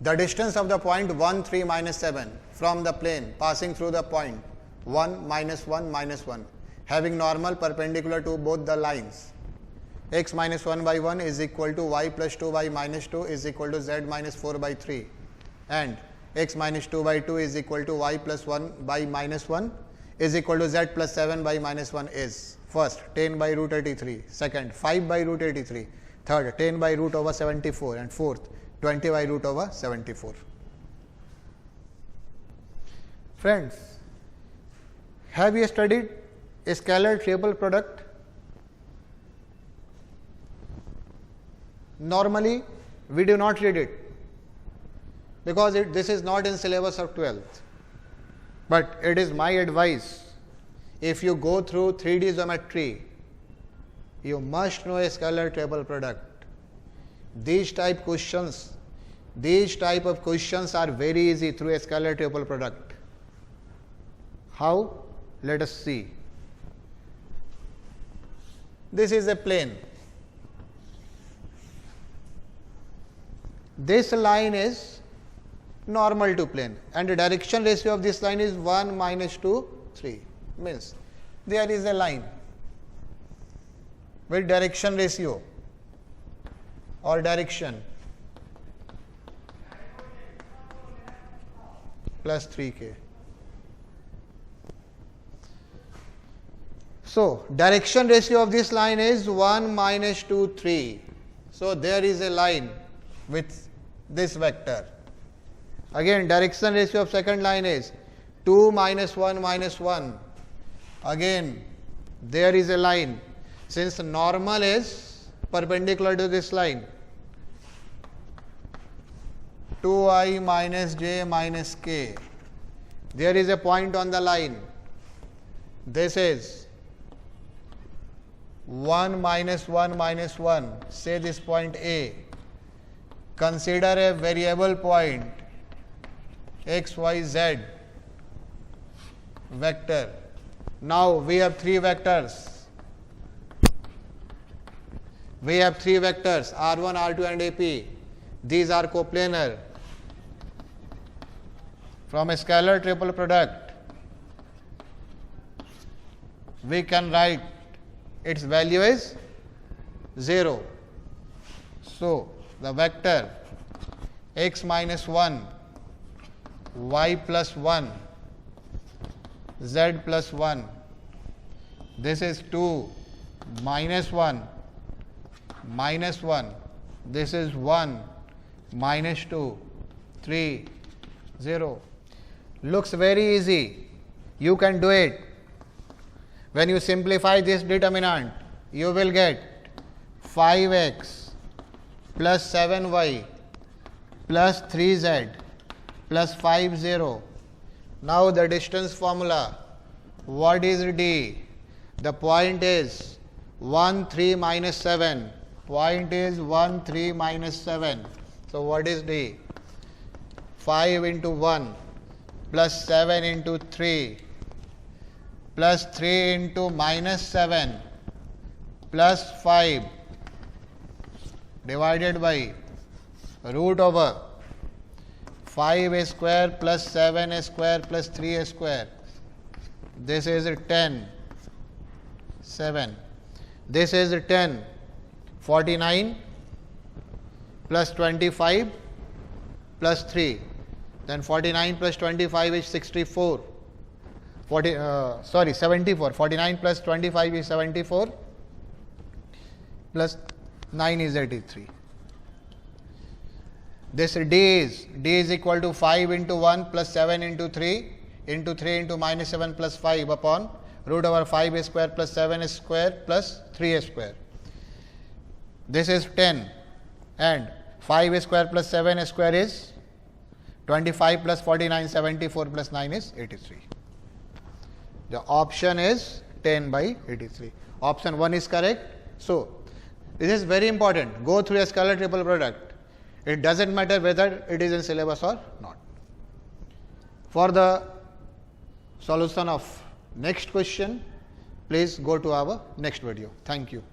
The distance of the point 1, 3, minus 7 from the plane passing through the point 1, minus 1, minus 1, having normal perpendicular to both the lines. X minus 1 by 1 is equal to y plus 2 by minus 2 is equal to z minus 4 by 3, and x minus 2 by 2 is equal to y plus 1 by minus 1 is equal to z plus 7 by minus 1 is first 10 by root 83, second 5 by root 83, third 10 by root over 74, and fourth 20 by root over 74. Friends, have you studied a scalar triple product? Normally, we do not read it because this is not in syllabus of 12th. But it is my advice, if you go through 3D geometry, you must know a scalar triple product. These type of questions are very easy through a scalar triple product. How? Let us see. This is a plane. This line is normal to plane, and the direction ratio of this line is 1, minus 2, 3. Means there is a line with direction ratio or direction plus 3k. So, direction ratio of this line is 1, minus 2, 3. So, there is a line with this vector. Again, direction ratio of second line is 2, minus 1, minus 1. Again, there is a line. Since normal is perpendicular to this line, 2i minus j minus k. There is a point on the line. This is 1, minus 1, minus 1. Say this point A. Consider a variable point x, y, z vector. Now we have three vectors. R1, R2 and AP. These are coplanar. From a scalar triple product, we can write its value is 0. So, the vector x minus 1, y plus 1, z plus 1, this is 2, minus 1, minus 1, this is 1, minus 2, 3, 0. Looks very easy. You can do it. When you simplify this determinant, you will get 5x plus 7y plus 3z plus 5, 0. Now the distance formula. What is d? The point is 1, 3, minus 7. Point is 1, 3, minus 7. So what is d? 5 into 1 plus 7 into 3 plus 3 into minus 7 plus 5 divided by root over 5a square plus 7a square plus 3a square. This is 10, 7. This is 10, 49 plus 25 plus 3. Then 49 plus 25 is 64. 74. 49 plus 25 is 74 plus 9 is 83. This d is equal to 5 into 1 plus 7 into 3 into minus 7 plus 5 upon root over 5a square plus 7a square plus 3a square. This is 10 and 5a square plus 7a square is 25 plus 49, 74 plus 9 is 83. The option is 10 by 83. Option 1 is correct. So, this is very important. Go through a scalar triple product. It doesn't matter whether it is in syllabus or not. For the solution of next question, please go to our next video. Thank you.